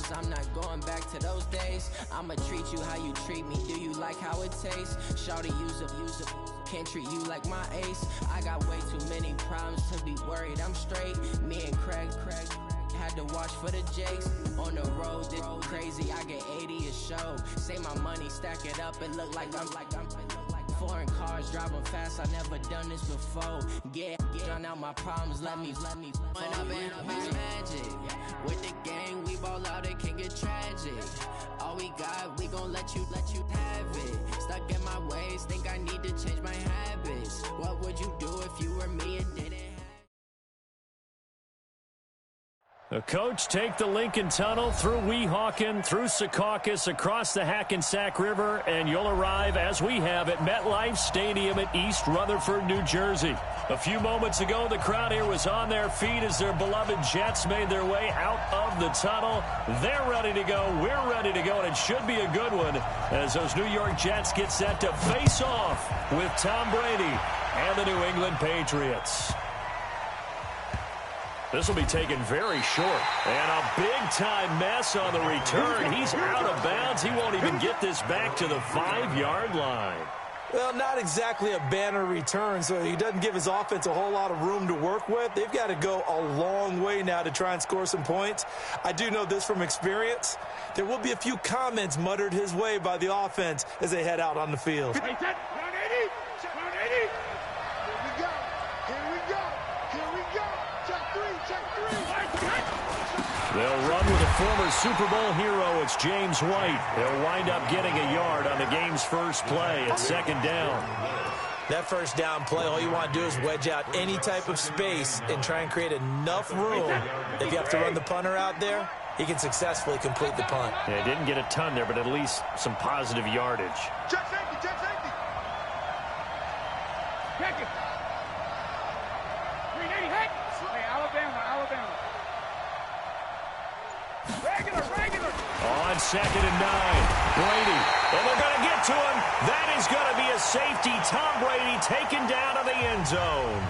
close, I'm not going back to those days. I'ma treat you how you treat me, do you like how it tastes? Shawty, use up, can't treat you like my ace. I got way too many problems to be worried, I'm straight. Me and Craig had to watch for the Jakes. On the road, this crazy, I get 80 a show. Say my money, stack it up, it look like I'm foreign cars, driving fast, I never done this before. Drown out my problems, let me When I've been magic. With the gang, we ball out, it can get tragic. All we got, we gon' let you have it. Stuck in my ways, think I need to change my habits. What would you do if you were me and didn't have? The coach take the Lincoln Tunnel through Weehawken, through Secaucus, across the Hackensack River, and you'll arrive, as we have, at MetLife Stadium at East Rutherford, New Jersey. A few moments ago, the crowd here was on their feet as their beloved Jets made their way out of the tunnel. They're ready to go. We're ready to go, and it should be a good one as those New York Jets get set to face off with Tom Brady and the New England Patriots. This will be taken very short. And a big-time mess on the return. He's out of bounds. He won't even get this back to the 5-yard line. Well, not exactly a banner return, so he doesn't give his offense a whole lot of room to work with. They've got to go a long way now to try and score some points. I do know this from experience. There will be a few comments muttered his way by the offense as they head out on the field. 180. 180. They'll run with a former Super Bowl hero. It's James White. They'll wind up getting a yard on the game's first play at second down. That first down play, all you want to do is wedge out any type of space and try and create enough room. If you have to run the punter out there, he can successfully complete the punt. Yeah, didn't get a ton there, but at least some positive yardage. Check safety, check safety. Check it. 380, hey, Alabama. Regular. On 2nd and 9, Brady. And they're going to get to him. That is going to be a safety. Tom Brady taken down to the end zone.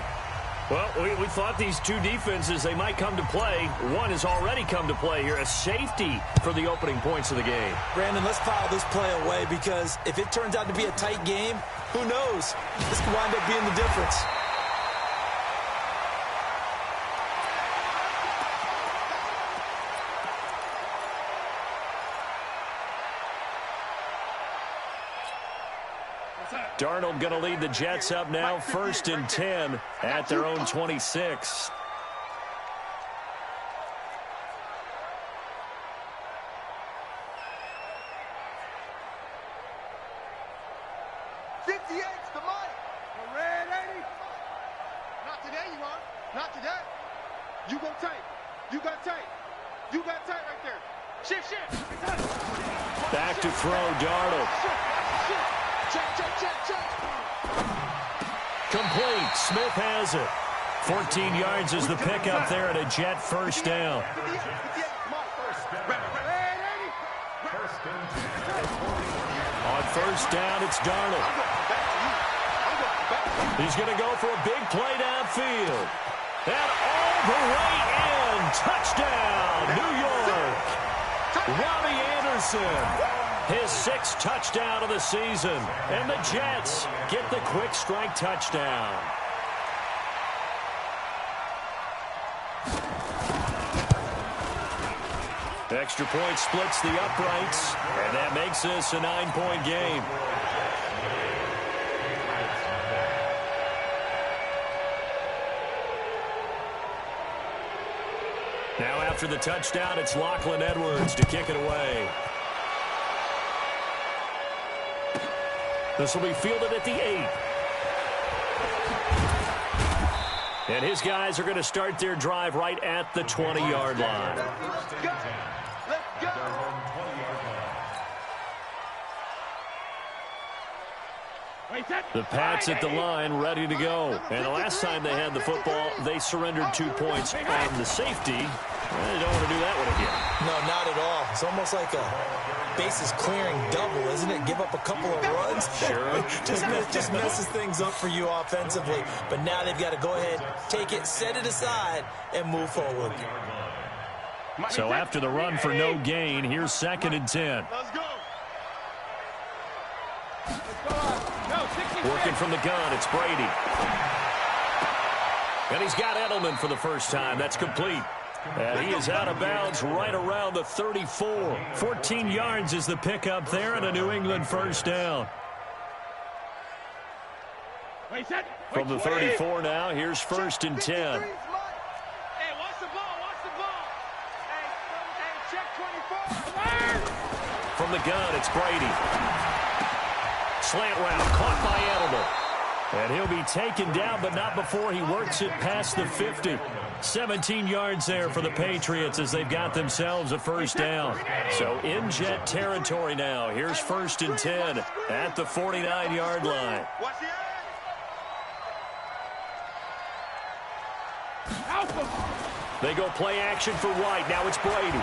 Well, we thought these two defenses, they might come to play. One has already come to play here. A safety for the opening points of the game. Brandon, let's file this play away because if it turns out to be a tight game, who knows? This could wind up being the difference. Darnold going to lead the Jets up now, 1st and 10 at their own 26. The money. Red 80. Not today, you are. Not today. You go tight. You got tight. You got tight right there. Shift. Back to throw, Darnold. Check. Complete. Smith has it. 14 yards is the pickup there at a Jet first down. On first down, it's Darnold. He's going to go for a big play downfield. And all the way in. Touchdown, New York. Robbie Anderson. His 6th touchdown of the season. And the Jets get the quick strike touchdown. Extra point splits the uprights. And that makes this a 9-point game. Now after the touchdown, it's Lachlan Edwards to kick it away. This will be fielded at the 8. And his guys are going to start their drive right at the 20-yard line. Let's go. The Pats at the line, ready to go. And the last time they had the football, they surrendered 2 points on the safety. They don't want to do that one again. No, not at all. It's almost like a bases clearing double, isn't it? Give up a couple of runs. Sure. just messes things up for you offensively. But now they've got to go ahead, take it, set it aside, and move forward. So after the run for no gain, here's 2nd and 10. Let's go. Working from the gun, it's Brady. And he's got Edelman for the first time. That's complete. And he is out of bounds right around the 34. 14 yards is the pickup there, and a New England first down. From the 34 now, here's 1st and 10. Hey, watch the ball, watch the ball. Hey, check 24. From the gun, it's Brady. Slant route, caught by Edelman. And he'll be taken down, but not before he works it past the 50. 17 yards there for the Patriots as they've got themselves a first down. So in Jet territory now. Here's 1st and 10 at the 49-yard line. Watch the They go play action for White. Now it's Brady.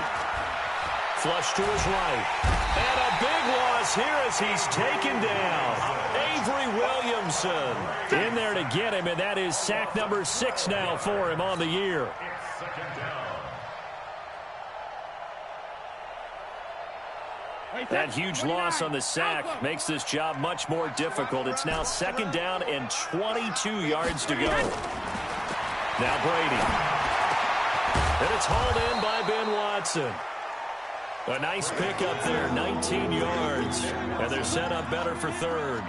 Flush to his right. And a big loss here as he's taken down. Avery Williamson in there to get him, and that is sack number 6 now for him on the year. That huge loss on the sack makes this job much more difficult. It's now 2nd down and 22 yards to go. Now Brady. And it's hauled in by Ben Watson. A nice pickup there, 19 yards. And they're set up better for 3rd.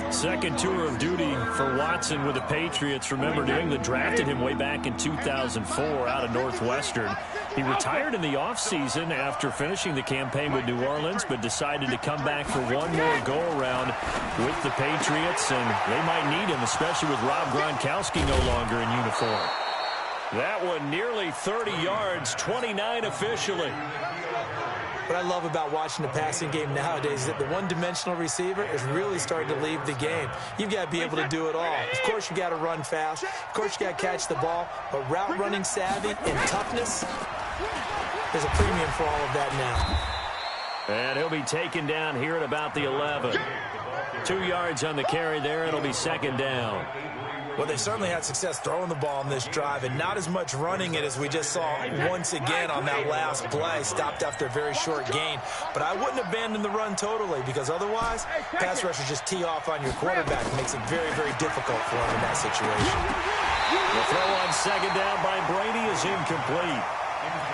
2nd tour of duty for Watson with the Patriots. Remember, New England drafted him way back in 2004 out of Northwestern. He retired in the offseason after finishing the campaign with New Orleans, but decided to come back for one more go-around with the Patriots. And they might need him, especially with Rob Gronkowski no longer in uniform. That one nearly 30 yards, 29 officially. What I love about watching the passing game nowadays is that the one-dimensional receiver is really starting to leave the game. You've got to be able to do it all. Of course, you got to run fast. Of course, you got to catch the ball. But route running savvy and toughness, there's a premium for all of that now. And he'll be taken down here at about the 11. 2 yards on the carry there. It'll be 2nd down. Well, they certainly had success throwing the ball in this drive, and not as much running it as we just saw once again on that last play. Stopped after a very short gain. But I wouldn't abandon the run totally, because otherwise, pass rushers just tee off on your quarterback. It makes it very, very difficult for him in that situation. The throw on 2nd down by Brady is incomplete.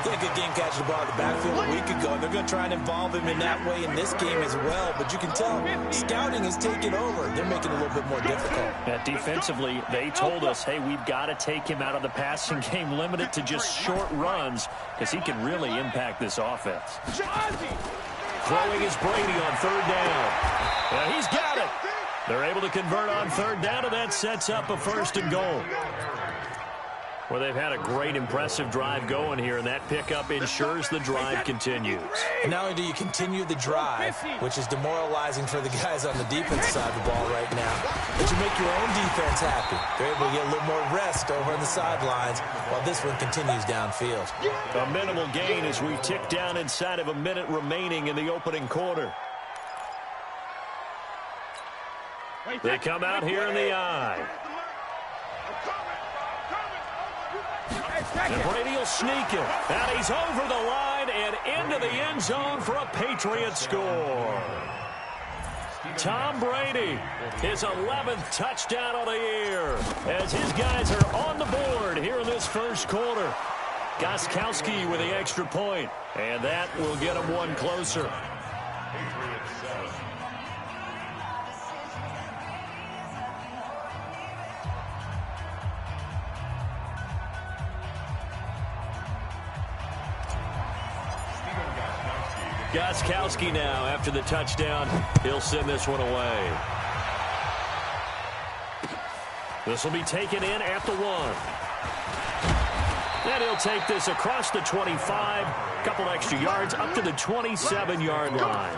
He had a good game catching the ball in the backfield a week ago. They're going to try and involve him in that way in this game as well. But you can tell scouting has taken over. They're making it a little bit more difficult. Defensively, they told us, hey, we've got to take him out of the passing game, limit it to just short runs, because he can really impact this offense. Throwing is Brady on 3rd down. He's got it. They're able to convert on 3rd down, and that sets up a 1st and goal. Well, they've had a great, impressive drive going here, and that pickup ensures the drive continues. And not only do you continue the drive, which is demoralizing for the guys on the defense side of the ball right now, but you make your own defense happy. They're able to get a little more rest over on the sidelines while this one continues downfield. A minimal gain as we tick down inside of a minute remaining in the opening quarter. They come out here in the eye. And Brady will sneak it. And he's over the line and into the end zone for a Patriot score. Tom Brady, his 11th touchdown of the year, as his guys are on the board here in this first quarter. Gostkowski with the extra point, and that will get him one closer. Gostkowski now, after the touchdown, he'll send this one away. This will be taken in at the 1. And he'll take this across the 25, a couple extra yards, up to the 27-yard line.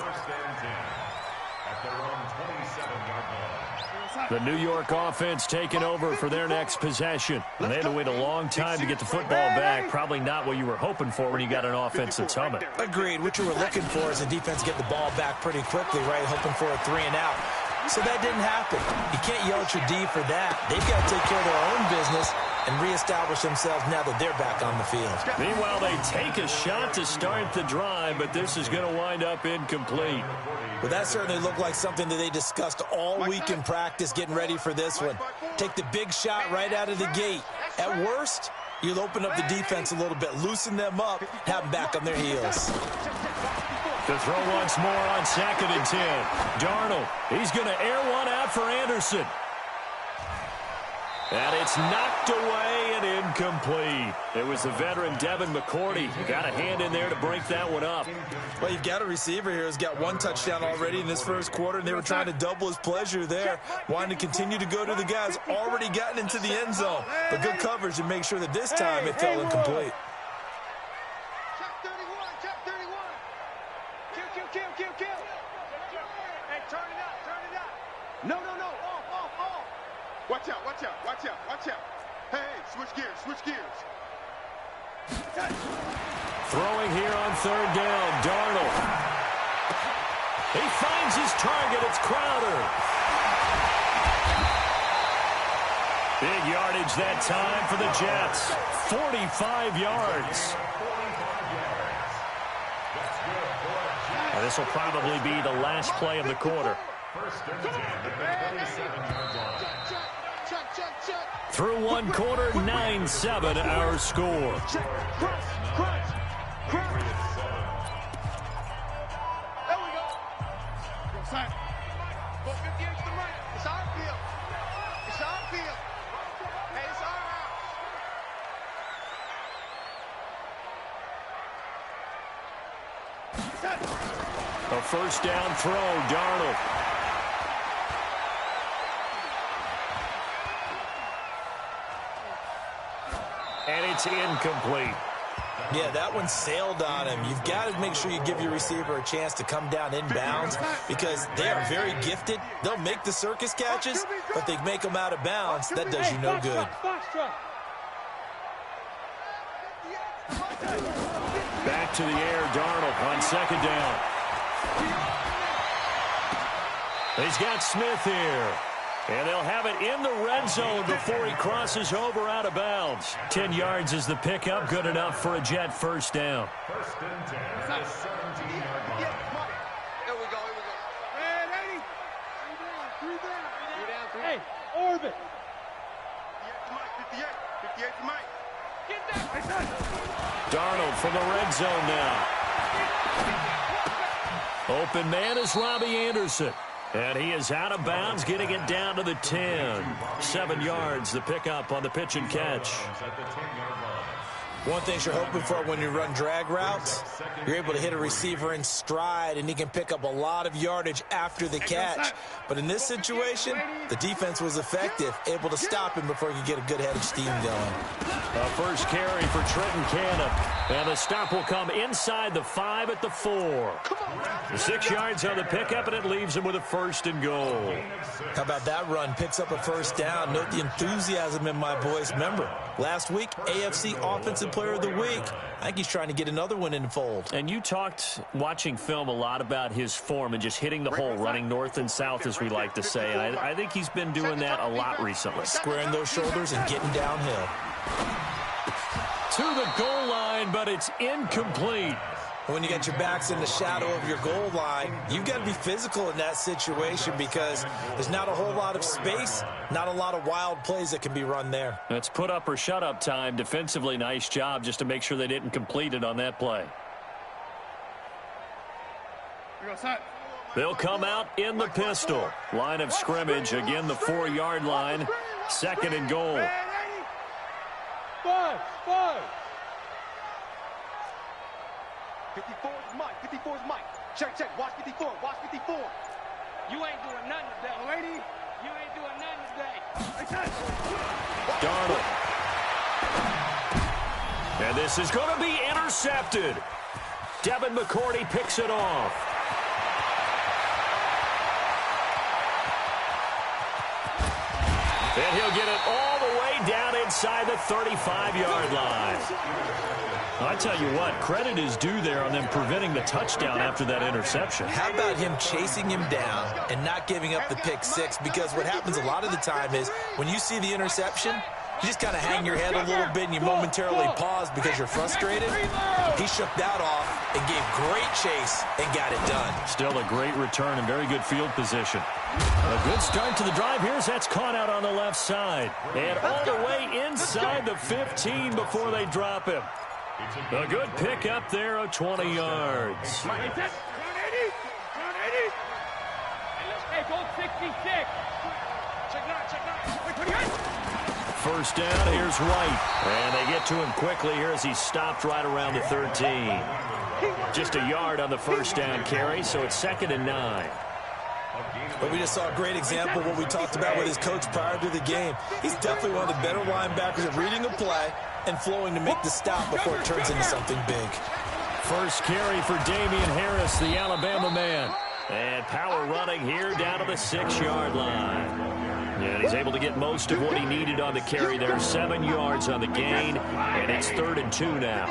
The New York offense taking over for their next possession. And they had to wait a long time to get the football back. Probably not what you were hoping for when you got an offense that's humming. Agreed. What you were looking for is the defense get the ball back pretty quickly, right? Hoping for a 3 and out. So that didn't happen. You can't yell at your D for that. They've got to take care of their own business and reestablish themselves now that they're back on the field. Meanwhile, they take a shot to start the drive, but this is going to wind up incomplete. Well, that certainly looked like something that they discussed all week in practice getting ready for this one. Take the big shot right out of the gate. At worst, you'll open up the defense a little bit, loosen them up, have them back on their heels. To throw once more on 2nd and 10. Darnold, he's going to air one out for Anderson. And it's knocked away and incomplete. It was the veteran Devin McCourty. Got a hand in there to break that one up. Well, you've got a receiver here who's got one touchdown already in this first quarter, and they were trying to double his pleasure there, wanting to continue to go to the guys already gotten into the end zone. But good coverage to make sure that this time it fell incomplete. Check 31, check 31. Kill. Hey, turn it up. No. Off. Watch out. Hey, switch gears. Throwing here on 3rd down, Darnold. He finds his target. It's Crowder. Big yardage that time for the Jets. 45 yards. And this will probably be the last play of the quarter. Through one quarter, 9-7 our score. Crunch. There we go. Go, son. Go 58 to the right. It's our field. Hey, it's our house. A first down throw, Darnold. And it's incomplete. Yeah, that one sailed on him. You've got to make sure you give your receiver a chance to come down inbounds because they are very gifted. They'll make the circus catches, but they make them out of bounds. That does you no good. Back to the air, Darnold on 2nd down. He's got Smith here. And they'll have it in the red zone before he crosses over out of bounds. 10 yards is the pickup, good enough for a Jet first down. First and 10, the 17-yard line. Here we go. Hey, 3 down. Hey, orbit. 58 to Mike. Get that. Darnold from the red zone now. Open man is Robbie Anderson. And he is out of bounds, getting it down to the 10. 7 yards, the pickup on the pitch and catch. One thing you're hoping for when you run drag routes, you're able to hit a receiver in stride, and he can pick up a lot of yardage after the catch. But in this situation, the defense was effective, able to stop him before he could get a good head of steam going. A first carry for Trenton Cannon. And the stop will come inside the 5 at the 4. 6 yards on the pickup, and it leaves him with a 1st and goal. How about that run? Picks up a first down. Note the enthusiasm in my voice. Remember, last week, AFC Offensive Player of the Week. I think he's trying to get another one in the fold. And you talked, watching film, a lot about his form and just hitting the hole, running north and south, as we like to say. And I think he's been doing that a lot recently. Squaring those shoulders and getting downhill. To the goal line, but it's incomplete. When you get your backs in the shadow of your goal line, you've got to be physical in that situation because there's not a whole lot of space, not a lot of wild plays that can be run there. That's put up or shut up time. Defensively, nice job just to make sure they didn't complete it on that play. They'll come out in the pistol. Line of scrimmage, again the 4-yard line. 2nd and goal. 5. 54 is Mike. Check. Watch 54. You ain't doing nothing today, lady. You ain't doing nothing today. Darnold. And this is going to be intercepted. Devin McCourty picks it off. And he'll get it all the way down inside the 35-yard line. I tell you what, credit is due there on them preventing the touchdown after that interception. How about him chasing him down and not giving up the pick six? Because what happens a lot of the time is when you see the interception, You just kind of hang your head a little bit and you momentarily pause because you're frustrated. He shook that off and gave great chase and got it done. Still a great return and very good field position. A good start to the drive here as that's caught out on the left side. And all the way inside the 15 before they drop him. A good pick up there of 20 yards. First down, here's White. And they get to him quickly here as he stopped right around the 13. Just a yard on the first down carry, so it's 2nd and 9. But we just saw a great example of what we talked about with his coach prior to the game. He's definitely one of the better linebackers at reading a play and flowing to make the stop before it turns into something big. First carry for Damian Harris, the Alabama man. And power running here down to the 6-yard line. And he's able to get most of what he needed on the carry there. 7 yards on the gain, and it's 3rd and 2 now.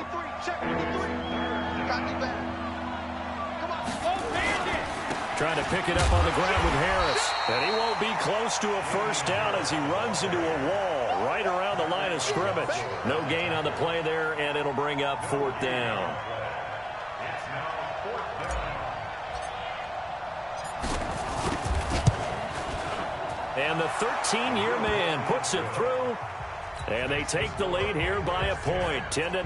Trying to pick it up on the ground with Harris. And he won't be close to a first down as he runs into a wall right around the line of scrimmage. No gain on the play there, and it'll bring up 4th down. And the 13-year man puts it through. And they take the lead here by a point, 10-9.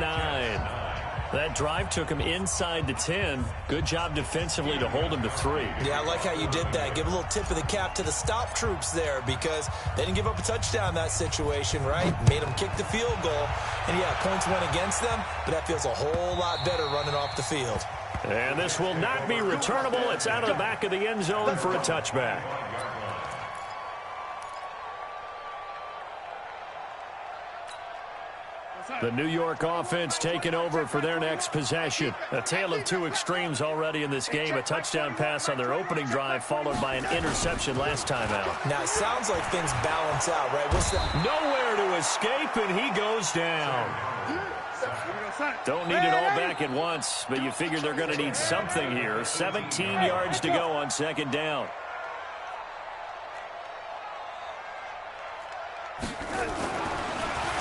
That drive took him inside the 10. Good job defensively to hold him to 3. Yeah, I like how you did that. Give a little tip of the cap to the stop troops there because they didn't give up a touchdown in that situation, right? Made them kick the field goal. And, yeah, points went against them, but that feels a whole lot better running off the field. And this will not be returnable. It's out of the back of the end zone for a touchback. The New York offense taking over for their next possession. A tale of two extremes already in this game. A touchdown pass on their opening drive followed by an interception last time out. Now, it sounds like things balance out, right? What's that? Nowhere to escape, and he goes down. Don't need it all back at once, but you figure they're going to need something here. 17 yards to go on 2nd down.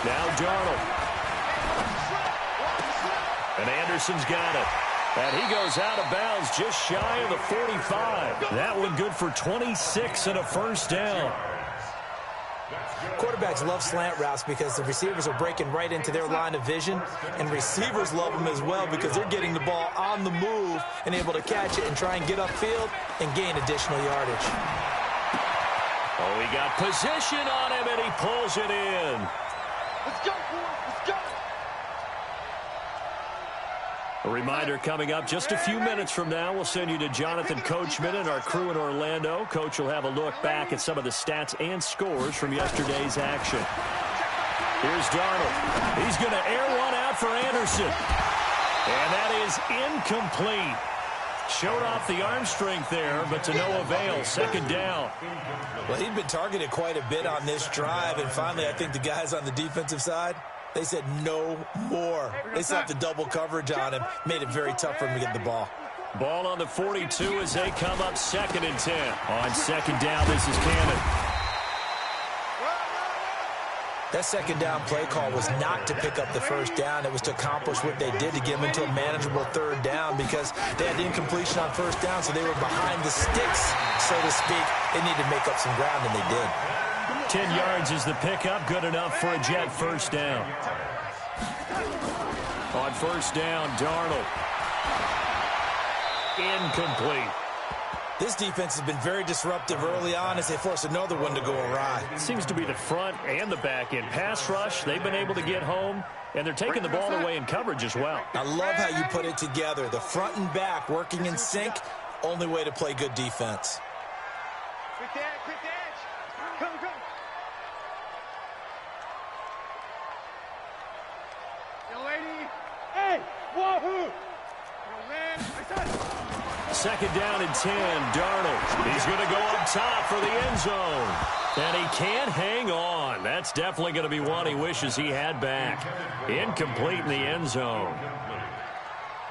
Now Darnold. And Anderson's got it. And he goes out of bounds just shy of the 45. That one good for 26 and a first down. Quarterbacks love slant routes because the receivers are breaking right into their line of vision, and receivers love them as well because they're getting the ball on the move and able to catch it and try and get upfield and gain additional yardage. Oh, he got position on him, and he pulls it in. Let's go, boys. Let's go. A reminder coming up just a few minutes from now. We'll send you to Jonathan Coachman and our crew in Orlando. Coach will have a look back at some of the stats and scores from yesterday's action. Here's Darnold. He's going to air one out for Anderson. And that is incomplete. Showed off the arm strength there, but to no avail. 2nd down. Well, he'd been targeted quite a bit on this drive, and finally I think the guys on the defensive side, they said no more. They slapped the double coverage on him, made it very tough for him to get the ball. Ball on the 42 as they come up 2nd and 10. On 2nd down, this is Cannon. That 2nd down play call was not to pick up the first down. It was to accomplish what they did to get them into a manageable 3rd down because they had the incompletion on first down, so they were behind the sticks, so to speak. They needed to make up some ground, and they did. 10 yards is the pickup. Good enough for a Jet first down. On first down, Darnold. Incomplete. This defense has been very disruptive early on as they force another one to go awry. It seems to be the front and the back end. Pass rush, they've been able to get home, and they're taking the ball away in coverage as well. I love how you put it together. The front and back working in sync, only way to play good defense. Quick edge, quick edge. Come, come. Young lady. Hey, wahoo. Yo, man. I said it. 2nd down and 10, Darnold. He's going to go up top for the end zone. And he can't hang on. That's definitely going to be one he wishes he had back. Incomplete in the end zone.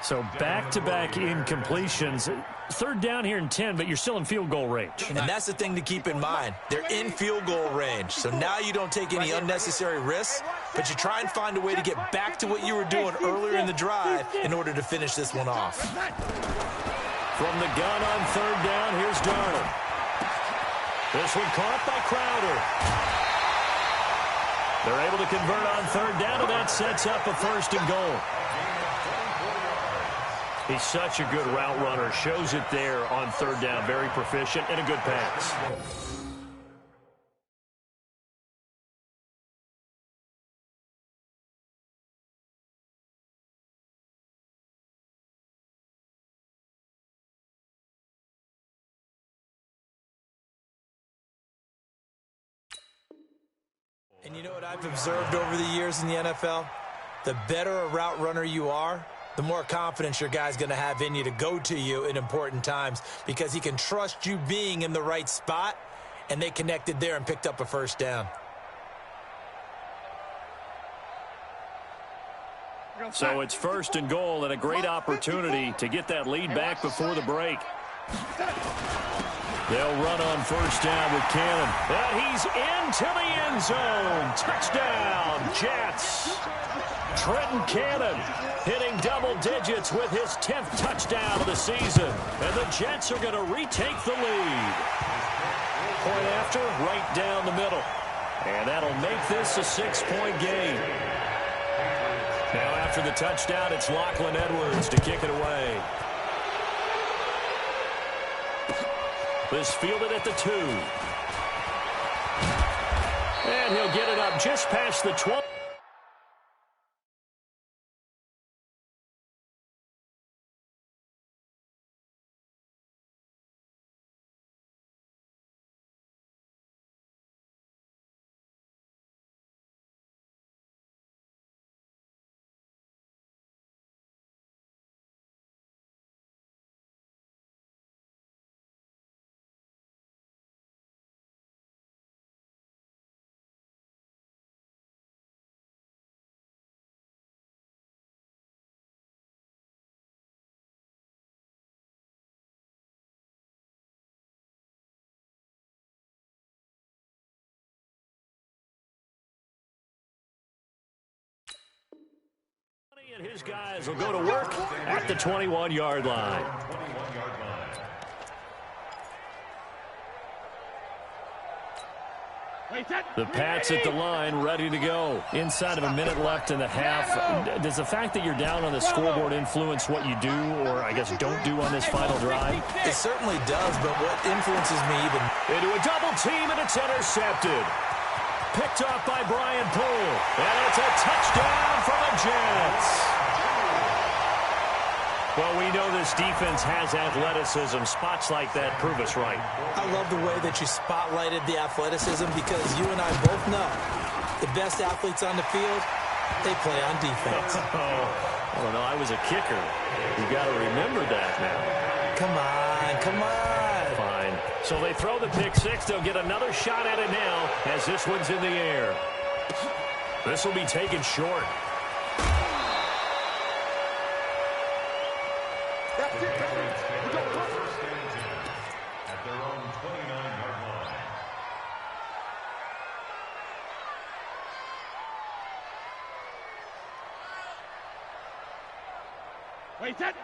So back-to-back incompletions. Third down here in 10, but you're still in field goal range. And that's the thing to keep in mind. They're in field goal range. So now you don't take any unnecessary risks, but you try and find a way to get back to what you were doing earlier in the drive in order to finish this one off. From the gun on third down, here's Darnold. This one caught by Crowder. They're able to convert on third down, and that sets up a first and goal. He's such a good route runner. Shows it there on third down. Very proficient and a good pass. And you know what I've observed over the years in the NFL? The better a route runner you are, the more confidence your guy's going to have in you to go to you in important times because he can trust you being in the right spot, and they connected there and picked up a first down. So it's first and goal and a great opportunity to get that lead back before the break. They'll run on first down with Cannon. And he's into the end zone. Touchdown, Jets. Trenton Cannon hitting double digits with his 10th touchdown of the season. And the Jets are going to retake the lead. Point after, right down the middle. And that'll make this a 6-point game. Now after the touchdown, it's Lachlan Edwards to kick it away. This fielded at the 2. And he'll get it up just past the 12. And his guys will go to work at the 21-yard line. The Pats at the line, ready to go. Inside of a minute left in the half. Does the fact that you're down on the scoreboard influence what you do, or I guess don't do on this final drive? It certainly does, but what influences me even... Into a double team, and it's intercepted. Picked off by Brian Poole. And it's a touchdown for the Jets. Well, we know this defense has athleticism. Spots like that prove us right. I love the way that you spotlighted the athleticism because you and I both know the best athletes on the field, they play on defense. I don't know. I was a kicker. You got to remember that now. Come on, come on. Fine. So they throw the pick six. They'll get another shot at it now as this one's in the air. This will be taken short.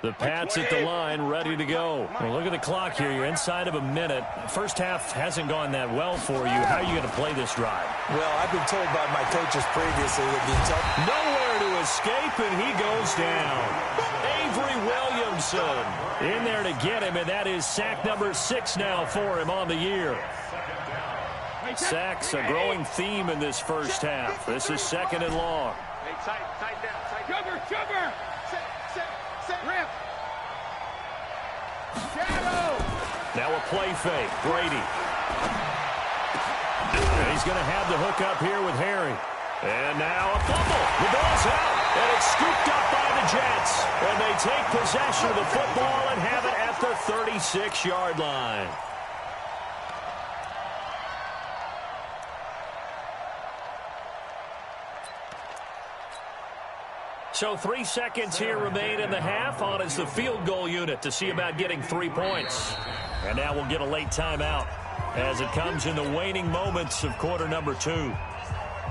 The Pats at the line, ready to go. Well, look at the clock here. You're inside of a minute. First half hasn't gone that well for you. How are you going to play this drive? Well, I've been told by my coaches previously that the nowhere to escape, and he goes down. Avery Williamson in there to get him, and that is sack number 6 now for him on the year. Sacks, a growing theme in this first half. This is second and long. Tight down. Cover. Rip. Shadow. Now a play fake. Brady. And he's going to have the hook up here with Harry. And now a fumble. The ball's out. And it's scooped up by the Jets. And they take possession of the football and have it at the 36-yard line. So 3 seconds here remain in the half. On is the field goal unit to see about getting 3 points. And now we'll get a late timeout as it comes in the waning moments of quarter number 2.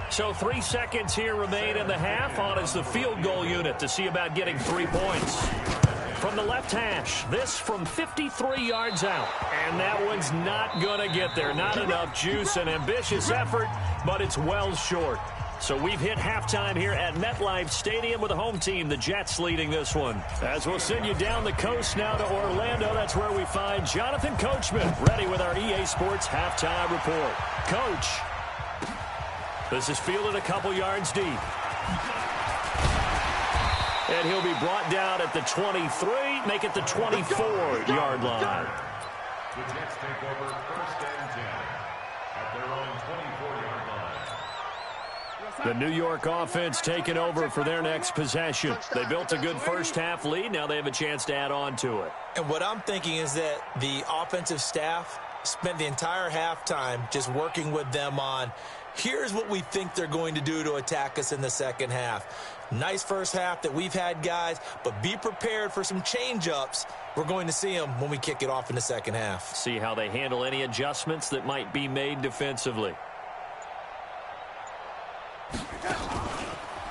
So 3 seconds here remain in the half. On is the field goal unit to see about getting 3 points. From the left hash, this from 53 yards out. And that one's not going to get there. Not enough juice, an ambitious effort, but it's well short. So we've hit halftime here at MetLife Stadium with the home team, the Jets, leading this one. As we'll send you down the coast now to Orlando, that's where we find Jonathan Coachman, ready with our EA Sports halftime report. Coach, this is fielded a couple yards deep. And he'll be brought down at the 23, make it the 24-yard line. The Jets take over 1st and 10 at their own 24-yard line. The New York offense taking over for their next possession. They built a good first-half lead. Now they have a chance to add on to it. And what I'm thinking is that the offensive staff spent the entire halftime just working with them on, here's what we think they're going to do to attack us in the second half. Nice first half that we've had, guys, but be prepared for some change-ups. We're going to see them when we kick it off in the second half. See how they handle any adjustments that might be made defensively.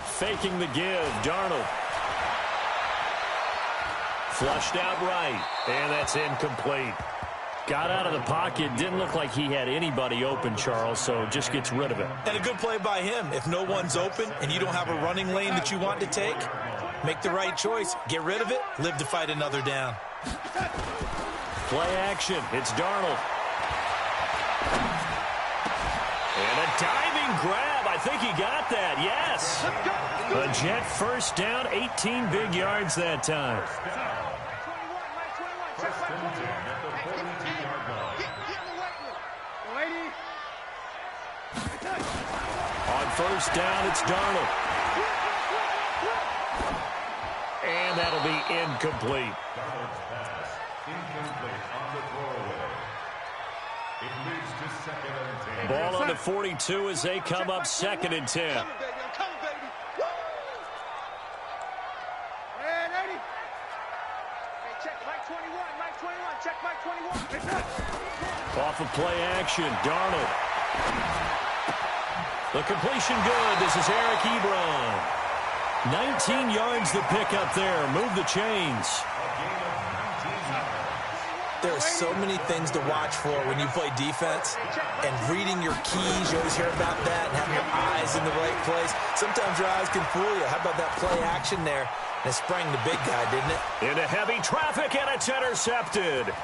Faking the give, Darnold. Flushed out right, and that's incomplete. Got out of the pocket, didn't look like he had anybody open, Charles, so just gets rid of it. And a good play by him. If no one's open and you don't have a running lane that you want to take, make the right choice, get rid of it, live to fight another down. Play action, it's Darnold. And a diving grab. I think he got that, yes. A Jet first down, 18 big yards that time. On first down, it's Darnold. And that'll be incomplete. Darnold's pass, incomplete on the throwaway. It leads to 2nd and 10. Ball on the 42 as they come up 2nd and 10. I'm coming, baby. Woo! Red 80. Hey, check Mike 21, Mike 21, check Mike 21. Off of play action, Darnold. The completion good. This is Eric Ebron. 19 yards the pick up there. Move the chains. There are so many things to watch for when you play defense, and reading your keys, you always hear about that, and having your eyes in the right place. Sometimes your eyes can fool you. How about that play action there? And it sprang the big guy, didn't it? Into heavy traffic, and it's intercepted.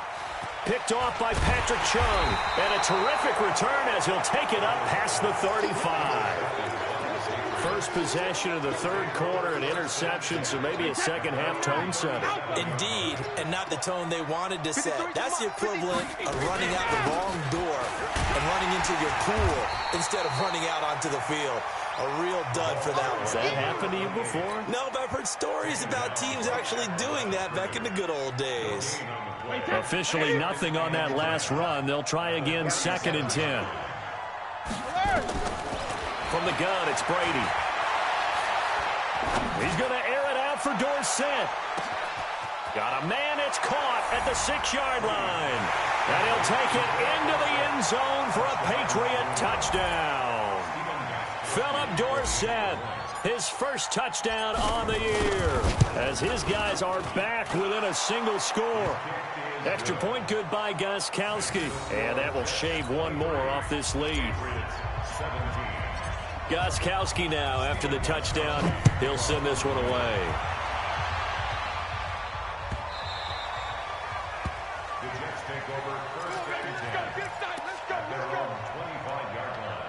Picked off by Patrick Chung, and a terrific return as he'll take it up past the 35. First possession of the third quarter, an interception, so maybe a second-half tone setter. Indeed, and not the tone they wanted to set. That's the equivalent of running out the wrong door and running into your pool instead of running out onto the field. A real dud for that one. Has that happened to you before? No, but I've heard stories about teams actually doing that back in the good old days. Officially nothing on that last run. They'll try again 2nd and 10. From the gun, it's Brady. He's going to air it out for Dorsett. Got a man, it's caught at the 6-yard line. And he'll take it into the end zone for a Patriot touchdown. Philip Dorsett, his first touchdown on the year, as his guys are back within a single score. Extra point good by Gostkowski. And that will shave one more off this lead. Gostkowski now, after the touchdown, he'll send this one away. The Jets take over 1st and 10 at their own 25-yard line.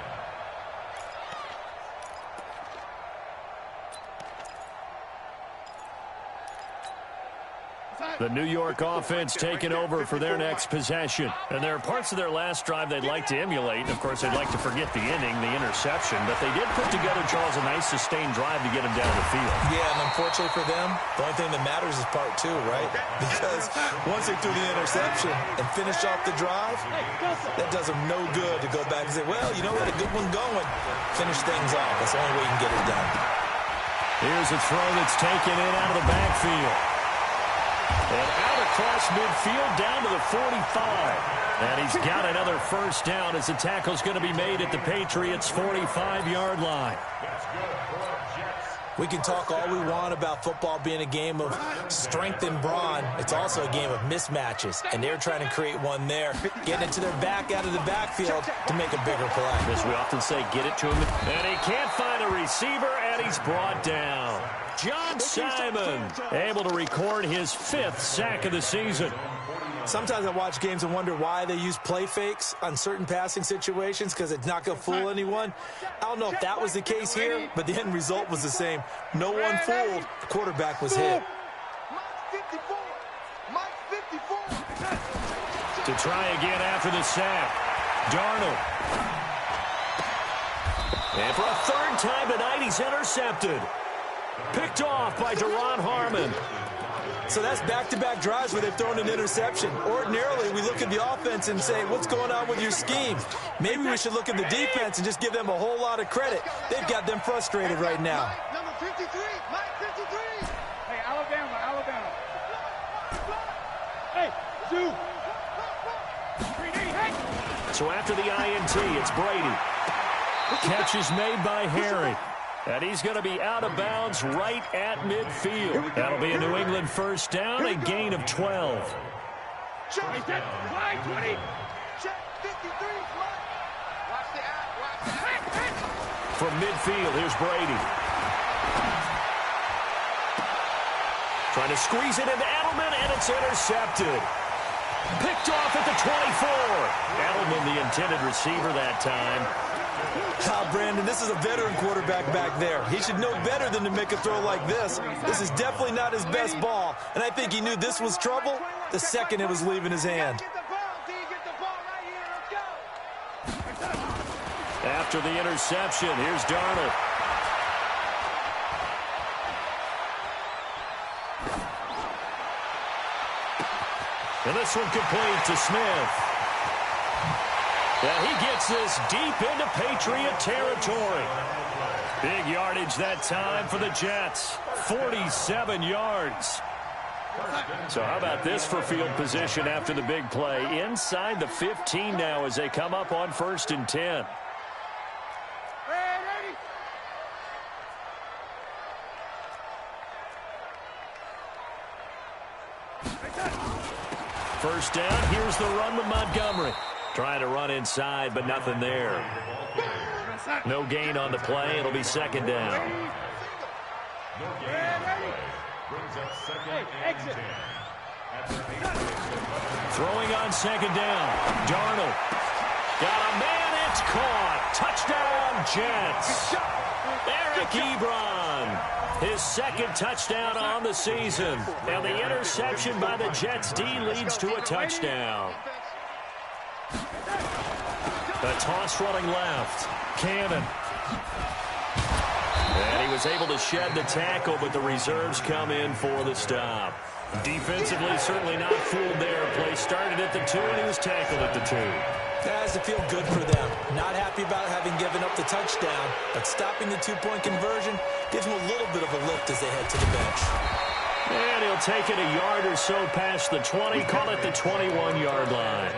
The New York offense taking over for their next possession. And there are parts of their last drive they'd like to emulate. And, of course, they'd like to forget the inning, the interception. But they did put together, Charles, a nice sustained drive to get them down the field. Yeah, and unfortunately for them, the only thing that matters is part 2, right? Because once they threw the interception and finished off the drive, that does them no good to go back and say, well, you know what, a good one going. Finish things off. That's the only way you can get it done. Here's a throw that's taken in out of the backfield. And out across midfield down to the 45. And he's got another first down as the tackle's going to be made at the Patriots' 45-yard line. We can talk all we want about football being a game of strength and brawn. It's also a game of mismatches, and they're trying to create one there, getting it to their back out of the backfield to make a bigger play. As we often say, get it to him. And he can't find a receiver, and he's brought down. John Simon able to record his 5th sack of the season. Sometimes I watch games and wonder why they use play fakes on certain passing situations because it's not going to fool anyone. I don't know if that was the case here, but the end result was the same. No one fooled. The quarterback was hit. To try again after the sack, Darnold. And for a 3rd time tonight, he's intercepted. Picked off by Deron Harmon. So that's back-to-back drives where they've thrown an interception. Ordinarily, we look at the offense and say, what's going on with your scheme? Maybe we should look at the defense and just give them a whole lot of credit. They've got them frustrated right now. Number 53, Mike 53. Hey, Alabama. Hey, Sue. So after the INT, it's Brady. Catch is made by Harry. And he's going to be out of bounds right at midfield. That'll be a New England first down, a gain of 12. Check 20. Check 53, Mike. Watch the app. From midfield, here's Brady. Trying to squeeze it into Edelman, and it's intercepted. Picked off at the 24. Edelman, the intended receiver that time. Brandon, this is a veteran quarterback back there. He should know better than to make a throw like this. This is definitely not his best ball, and I think he knew this was trouble the second it was leaving his hand. After the interception, here's Darnold. And this one complete to Smith. And he gets this deep into Patriot territory. Big yardage that time for the Jets. 47 yards. So how about this for field position after the big play? Inside the 15 now as they come up on 1st and 10. First down, here's the run with Montgomery. Trying to run inside, but nothing there. No gain on the play. It'll be 2nd down. Throwing on 2nd down. Darnold. Got a man. It's caught. Touchdown, Jets. Eric Ebron. His 2nd touchdown on the season. And the interception by the Jets D leads to a touchdown. The toss running left. Cannon. And he was able to shed the tackle, but the reserves come in for the stop. Defensively, certainly not fooled there. Play started at the 2, and he was tackled at the 2. That has to feel good for them. Not happy about having given up the touchdown, but stopping the 2-point conversion gives them a little bit of a lift as they head to the bench. And he'll take it a yard or so past the 20, call it the 21-yard line.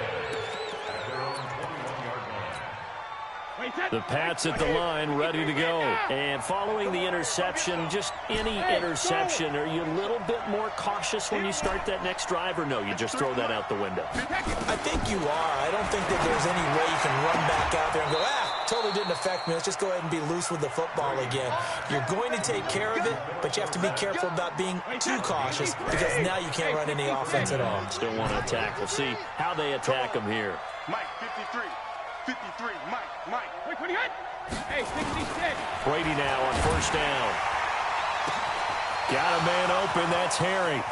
The Pats at the line, ready to go. And following the interception, just any interception, are you a little bit more cautious when you start that next drive, or no, you just throw that out the window? I think you are. I don't think that there's any way you can run back out there and go, totally didn't affect me. Let's just go ahead and be loose with the football again. You're going to take care of it, but you have to be careful about being too cautious because now you can't run any offense at all. Still want to attack. We'll see how they attack them here. Mike 53. 53, Mike. Quick, what do you got? Hey, 66. Brady now on 1st down. Got a man open, that's Harry.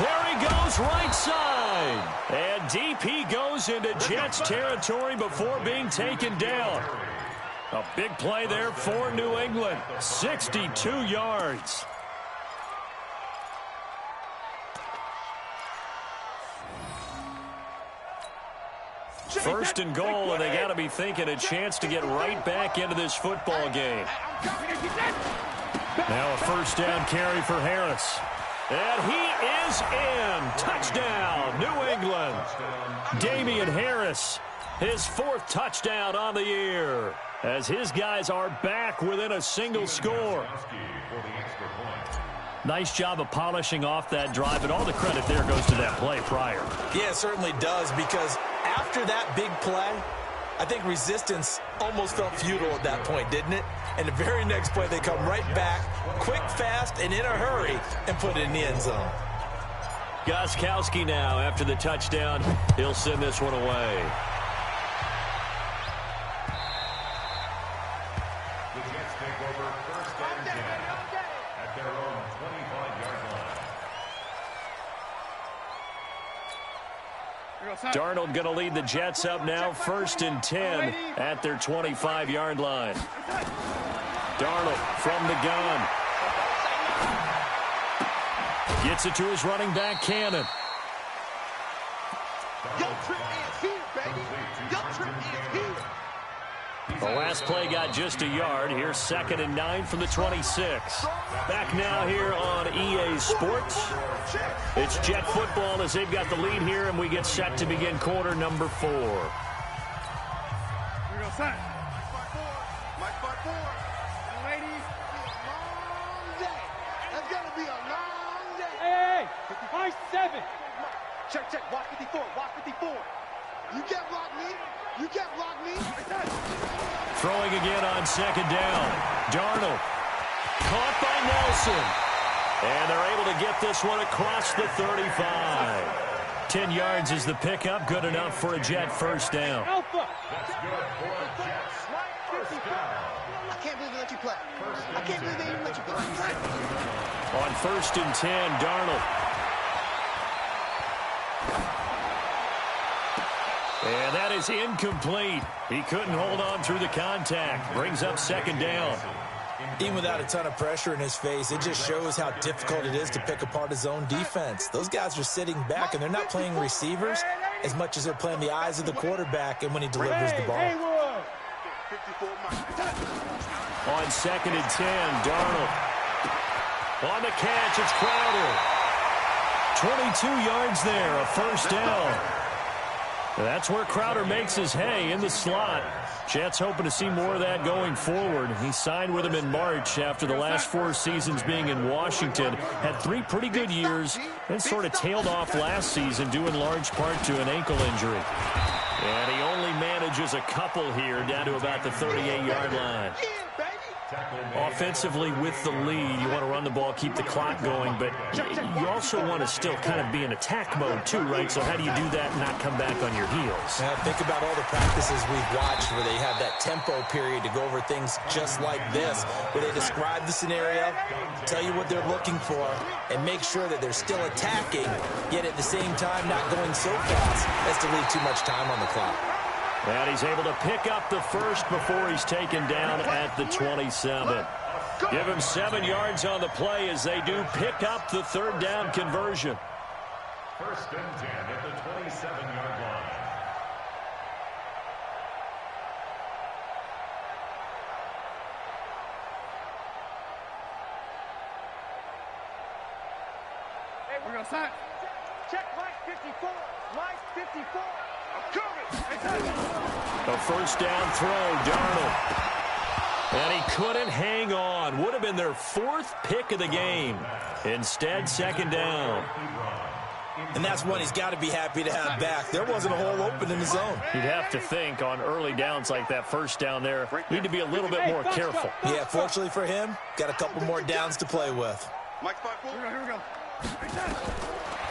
There he goes, right side. And DP goes into Jets territory before being taken down. A big play there for New England. 62 yards. First and goal, and they got to be thinking a chance to get right back into this football game. Now a first down carry for Harris. And he is in. Touchdown, New England. Damian Harris, his 4th touchdown on the year, as his guys are back within a single score. Nice job of polishing off that drive, and all the credit there goes to that play prior. Yeah, it certainly does, because after that big play, I think resistance almost felt futile at that point, didn't it? And the very next play, they come right back, quick, fast, and in a hurry, and put it in the end zone. Gostkowski now, after the touchdown, he'll send this one away. The Jets take over first and 10 at their own 25-yard line. Darnold going to lead the Jets up now, first and 10 at their 25-yard line. Darnold from the gun. Gets it to his running back, Cannon. Your trip is here, baby. Your trip is here. The last play got just a yard. Here's 2nd and 9 from the 26. Back now here on EA Sports. It's Jet football as they've got the lead here, and we get set to begin quarter number 4. Here we go, son. Mike by 4. Ladies. Long day. That's going to be a long day. Hey, my 7. Check. Watch 54. Watch 54. You can't block me. You can't block me. Throwing again on 2nd down. Darnold caught by Nelson. And they're able to get this one across the 35. 10 yards is the pickup. Good enough for a Jet first down. Alpha. That's good for a Jets first down. I can't believe they let you play. I can't believe they even let you play. On 1st and 10, Darnold. And that is incomplete. He couldn't hold on through the contact. Brings up 2nd down. Even without a ton of pressure in his face, it just shows how difficult it is to pick apart his own defense. Those guys are sitting back, and they're not playing receivers as much as they're playing the eyes of the quarterback and when he delivers the ball. On 2nd and 10, Darnold. On the catch, it's Crowder. 22 yards there, a first down. That's where Crowder makes his hay, in the slot. Jets hoping to see more of that going forward. He signed with him in March after the last 4 seasons being in Washington. Had 3 pretty good years and sort of tailed off last season due in large part to an ankle injury. And he only manages a couple here down to about the 38-yard line. Offensively with the lead, you want to run the ball, keep the clock going, but you also want to still kind of be in attack mode too, right? So how do you do that and not come back on your heels? Now think about all the practices we've watched where they have that tempo period to go over things just like this, where they describe the scenario, tell you what they're looking for, and make sure that they're still attacking, yet at the same time not going so fast as to leave too much time on the clock. And he's able to pick up the first before he's taken down at the 27. Give him 7 yards on the play as they do pick up the 3rd down conversion. 1st and 10 at the 27-yard line. Hey, we're going to sign. Check Mike 54. Mike 54. I'm coming. A first down throw, Darnold. And he couldn't hang on. Would have been their 4th pick of the game. Instead, 2nd down. And that's one he's got to be happy to have back. There wasn't a hole open in the zone. You'd have to think on early downs like that first down there, need to be a little bit more careful. Yeah, fortunately for him, got a couple more downs to play with. Mike 54. Here we go.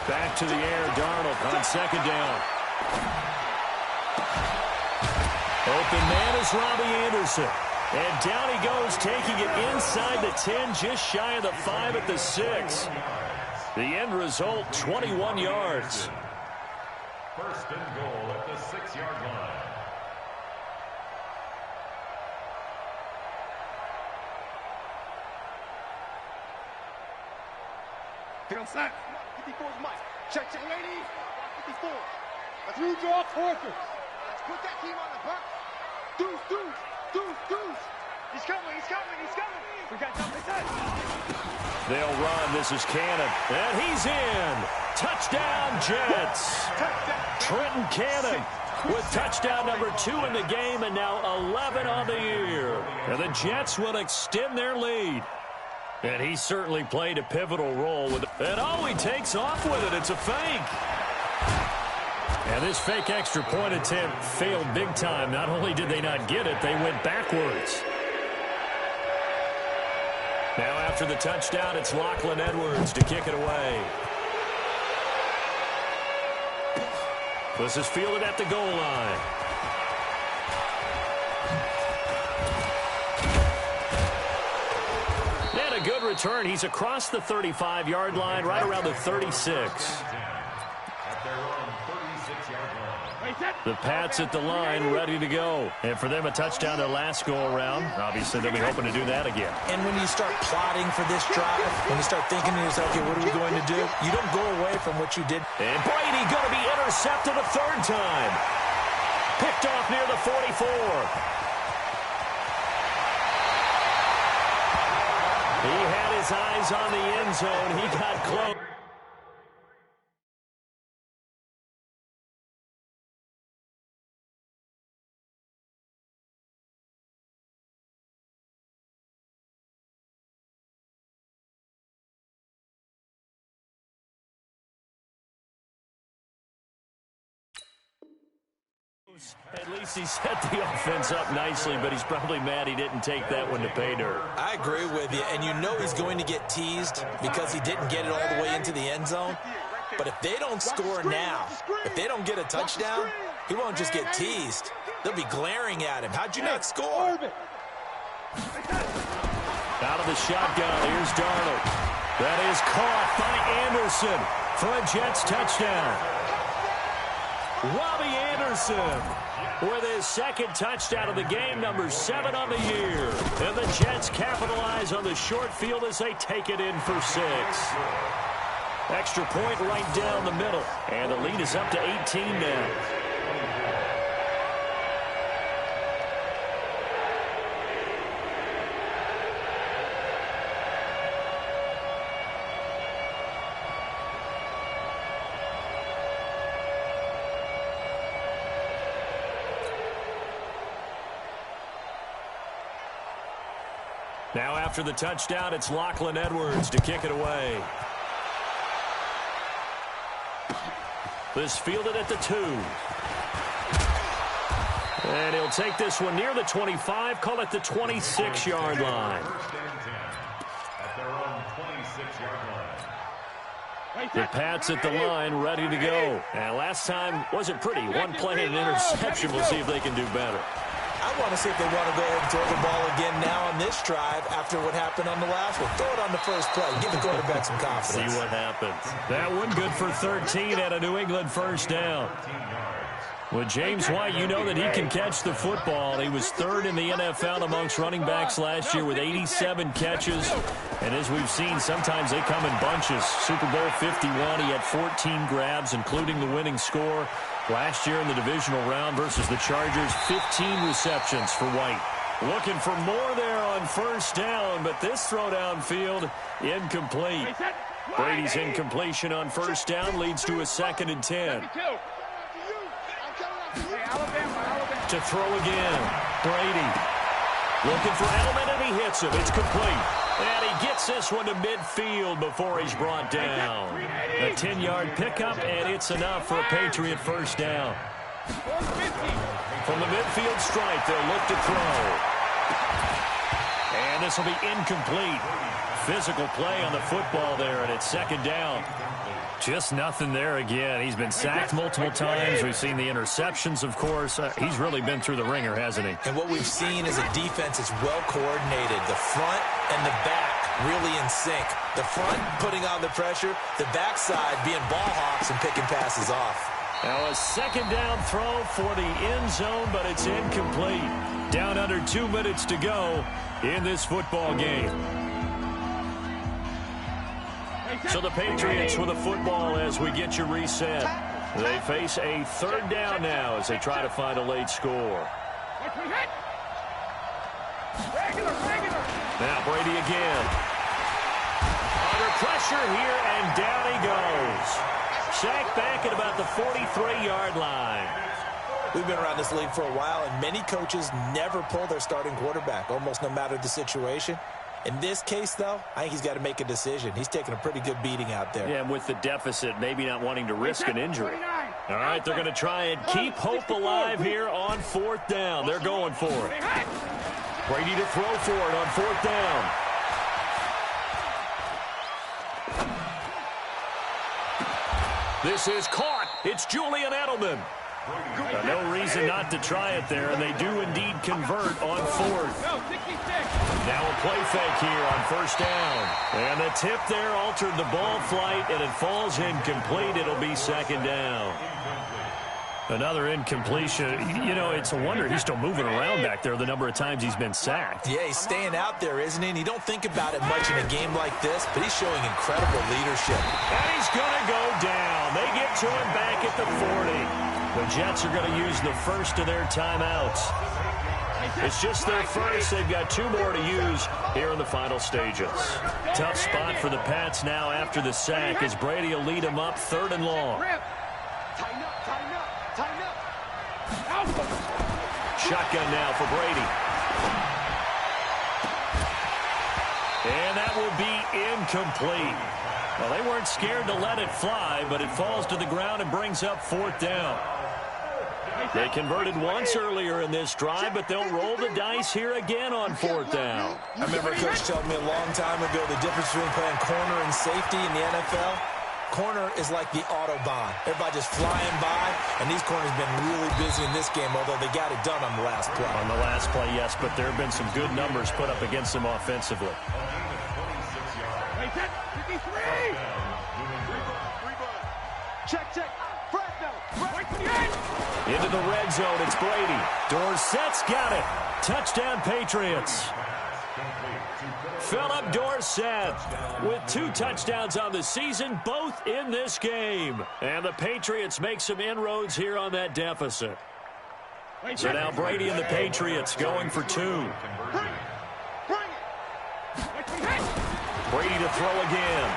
Back to the air, Darnold on 2nd down. Open man is Robbie Anderson. And down he goes, taking it inside the 10, just shy of the 5 at the 6. The end result, 21 yards. 1st and goal at the 6-yard line. Here on sack. 54 is Mike. Check, ladies. 54. Let's You draw quarters. put that team on the bus. Deuce. He's coming, he's coming, he's coming. We got something to say. They'll run. This is Cannon. And he's in. Touchdown, Jets. Trenton Cannon with touchdown number 2 in the game and now 11 on the year. And the Jets will extend their lead. And he certainly played a pivotal role with it. And he takes off with it. It's a fake. And this fake extra point attempt failed big time. Not only did they not get it, they went backwards. Now after the touchdown, it's Lachlan Edwards to kick it away. This is fielded at the goal line. And a good return. He's across the 35-yard line, right around the 36. The Pats at the line, ready to go. And for them, a touchdown their last go-around. Obviously, they'll be hoping to do that again. And when you start plotting for this drive, when you start thinking to yourself, okay, what are we going to do? You don't go away from what you did. And Brady going to be intercepted a third time. Picked off near the 44. He had his eyes on the end zone. He got close. At least he set the offense up nicely, but he's probably mad he didn't take that one to pay dirt. I agree with you, and you know he's going to get teased because he didn't get it all the way into the end zone. But if they don't score now, if they don't get a touchdown, he won't just get teased. They'll be glaring at him. How'd you not score? Out of the shotgun, here's Darnold. That is caught by Anderson for a Jets touchdown. Robbie Anderson with his second touchdown of the game, number 7 on the year. And the Jets capitalize on the short field as they take it in for 6. Extra point right down the middle. And the lead is up to 18 now. Now after the touchdown, it's Lachlan Edwards to kick it away. This fielded at the 2. And he'll take this one near the 25, call it the 26-yard line. At their own 26-yard line. The Pats at the line, ready to go. And last time wasn't pretty. One play and an interception. We'll see if they can do better. I want to see if they want to go ahead and throw the ball again now on this drive after what happened on the last one. Throw it on the first play. Give the quarterback some confidence. See what happens. That one good for 13 at a New England first down. With James White, you know that he can catch the football. He was 3rd in the NFL amongst running backs last year with 87 catches. And as we've seen, sometimes they come in bunches. Super Bowl 51, he had 14 grabs, including the winning score. Last year in the divisional round versus the Chargers, 15 receptions for White. Looking for more there on first down, but this throw downfield, incomplete. Brady's incompletion on first down leads to a 2nd and 10. To throw again, Brady. Looking for Edelman, and he hits him. It's complete. And he gets this one to midfield before he's brought down. A 10-yard pickup, and it's enough for a Patriot first down. From the midfield stripe, they'll look to throw. And this will be incomplete. Physical play on the football there, and it's 2nd down. Just nothing there again. He's been sacked multiple times. We've seen the interceptions, of course. He's really been through the ringer, hasn't he? And what we've seen is a defense that's well coordinated. The front and the back really in sync. The front putting on the pressure, the backside being ball hawks and picking passes off. Now a 2nd down throw for the end zone, but it's incomplete. Down under 2 minutes to go in this football game. So the Patriots with a football as we get you reset. They face a 3rd down now as they try to find a late score. Now Brady again. Under pressure here, and down he goes. Sacked back at about the 43-yard line. We've been around this league for a while, and many coaches never pull their starting quarterback, almost no matter the situation. In this case, though, I think he's got to make a decision. He's taking a pretty good beating out there. Yeah, and with the deficit, maybe not wanting to risk an injury. All right, they're going to try and keep hope alive here on 4th down. They're going for it. Brady to throw for it on 4th down. This is caught. It's Julian Edelman. No reason not to try it there, and they do indeed convert on 4th. Now a play fake here on 1st down. And the tip there altered the ball flight, and it falls incomplete. It'll be 2nd down. Another incompletion. You know, it's a wonder he's still moving around back there the number of times he's been sacked. Yeah, he's staying out there, isn't he? And you don't think about it much in a game like this, but he's showing incredible leadership. And he's going to go down. They get to him back at the 40. The Jets are going to use the first of their timeouts. It's just their first. They've got 2 more to use here in the final stages. Tough spot for the Pats now after the sack as Brady will lead them up 3rd and long. Shotgun now for Brady. And that will be incomplete. Well, they weren't scared to let it fly, but it falls to the ground and brings up 4th down. They converted once earlier in this drive, but they'll roll the dice here again on 4th down. I remember a coach telling me a long time ago the difference between playing corner and safety in the NFL. Corner is like the Autobahn. Everybody just flying by, and these corners have been really busy in this game, although they got it done on the last play. On the last play, yes, but there have been some good numbers put up against them offensively. Check. Into the red zone, it's Brady. Dorsett's got it. Touchdown, Patriots. Philip Dorsett with 2 touchdowns on the season, both in this game. And the Patriots make some inroads here on that deficit. So now Brady and the Patriots going for 2. Brady to throw again.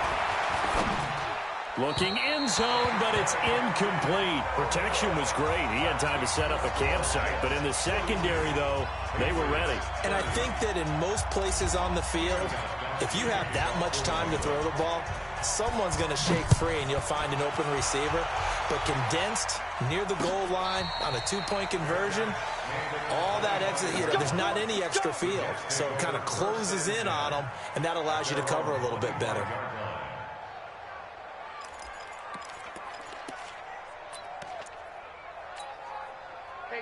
Looking end zone, but it's incomplete. Protection was great. He had time to set up a campsite, but in the secondary, though, they were ready. And I think that in most places on the field, if you have that much time to throw the ball, someone's going to shake free and you'll find an open receiver. But condensed near the goal line on a 2-point conversion, all that extra, there's not any extra field. So it kind of closes in on them, and that allows you to cover a little bit better.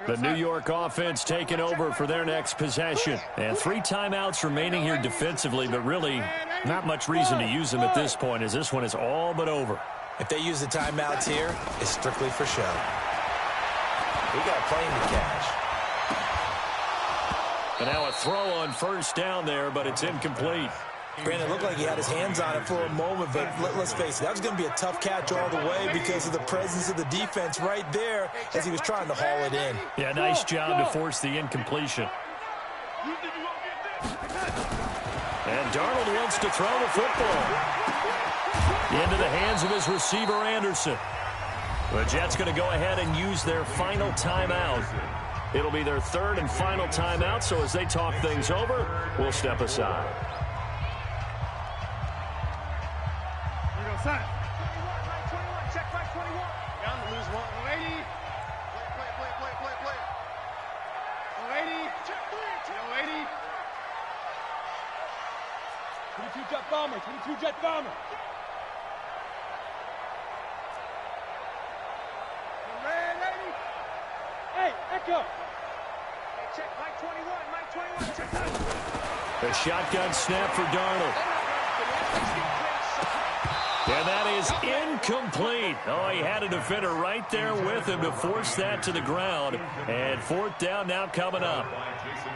The New York offense taking over for their next possession. And 3 timeouts remaining here defensively, but really not much reason to use them at this point as this one is all but over. If they use the timeouts here, it's strictly for show. We got a plane to catch. And now a throw on 1st down there, but it's incomplete. Brandon, it looked like he had his hands on it for a moment, but let's face it, that was going to be a tough catch all the way because of the presence of the defense right there as he was trying to haul it in. Yeah, nice job to force the incompletion. And Darnold wants to throw the football into the hands of his receiver, Anderson. The Jets going to go ahead and use their final timeout. It'll be their 3rd and final timeout, so as they talk things over, we'll step aside. Check by 21. Down to lose 1. 180. Play. 180. Check 3. 180. 22 jet bomber. 22 jet bomber. Red 80. Hey, Echo. Hey, check Mike 21. Mike 21. Check that. A shotgun snap for Darnold. And that is incomplete. Oh, he had a defender right there with him to force that to the ground. And 4th down now coming up.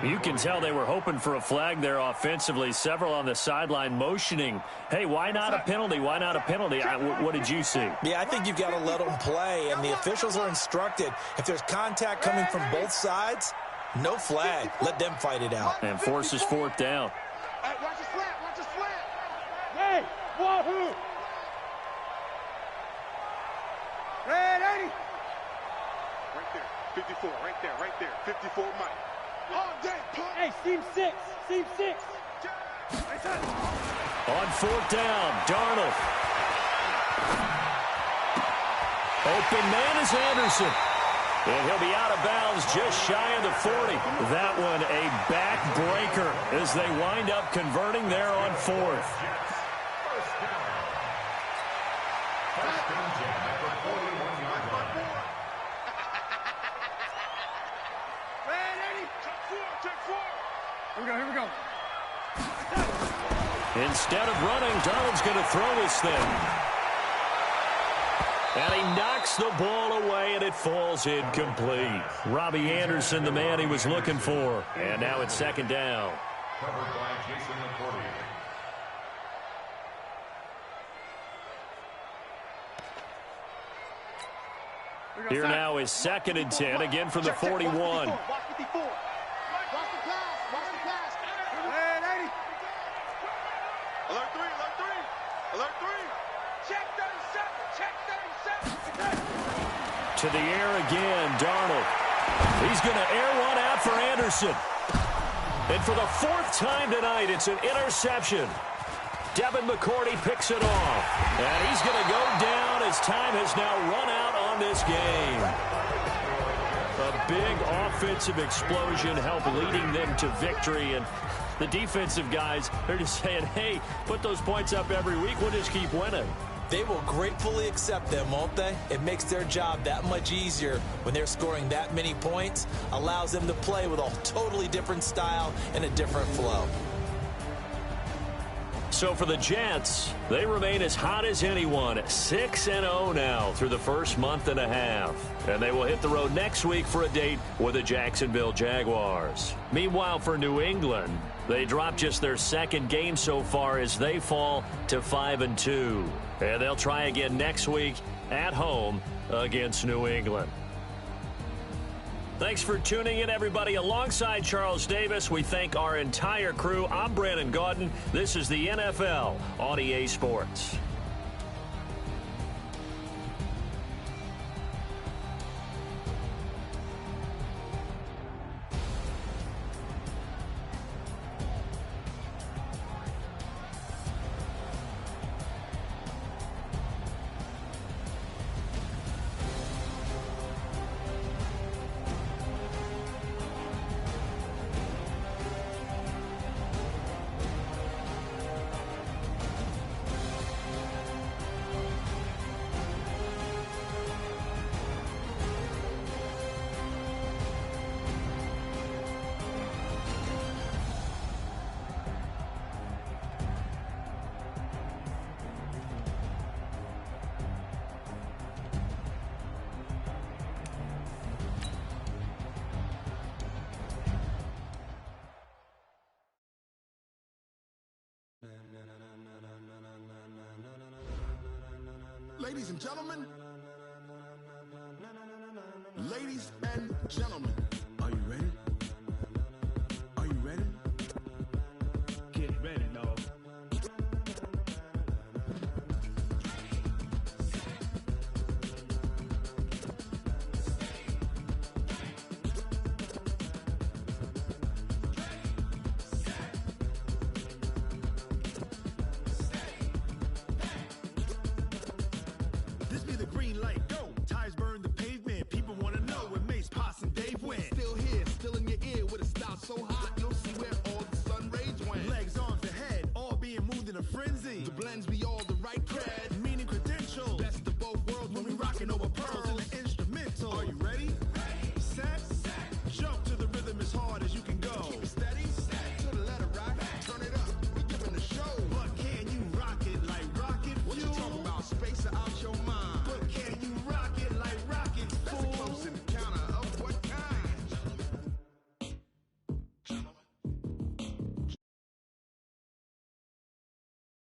You can tell they were hoping for a flag there offensively. Several on the sideline motioning. Hey, why not a penalty? Why not a penalty? What did you see? Yeah, I think you've got to let them play. And the officials are instructed, if there's contact coming from both sides, No flag. Let them fight it out. And forces fourth down. Hey, watch the slant. Watch the slant. Hey, wahoo! Red 80. Right there. 54. Right there. Right there. 54 Mike. All day, punk. Hey, seam 6. Seam 6. On fourth down, Darnold. Open man is Anderson. And he'll be out of bounds just shy of the 40. That one a backbreaker as they wind up converting there on fourth. First and 10 at the 41-yard line. Red 80. Check 4. Here we go. Instead of running, Darnold's going to throw this thing. And he knocks the ball away, and it falls incomplete. Robbie Anderson, the man he was looking for. And now it's second down. Covered by Jason McCourty. Here now is second and 10, again from the 41. Watch 54. Watch the pass. Watch the pass. Red 80. Alert 3. Alert 3. Alert 3. Check 37. Check 37. To the air again, Darnold. He's going to air one out for Anderson. And for the fourth time tonight, it's an interception. Devin McCourty picks it off. And he's going to go down as time has now run out on this game. A big offensive explosion helped leading them to victory. And the defensive guys, they're just saying, hey, put those points up every week. We'll just keep winning. They will gratefully accept them, won't they? It makes their job that much easier when they're scoring that many points. Allows them to play with a totally different style and a different flow. So for the Jets, they remain as hot as anyone, 6-0 now through the first month and a half. And they will hit the road next week for a date with the Jacksonville Jaguars. Meanwhile, for New England, they dropped just their second game so far as they fall to 5-2. And they'll try again next week at home against New England. Thanks for tuning in, everybody. Alongside Charles Davis, we thank our entire crew. I'm Brandon Gaudin. This is the NFL on EA Sports. Ladies and gentlemen, are you ready? Are you ready? Get ready, dog. This be the green light.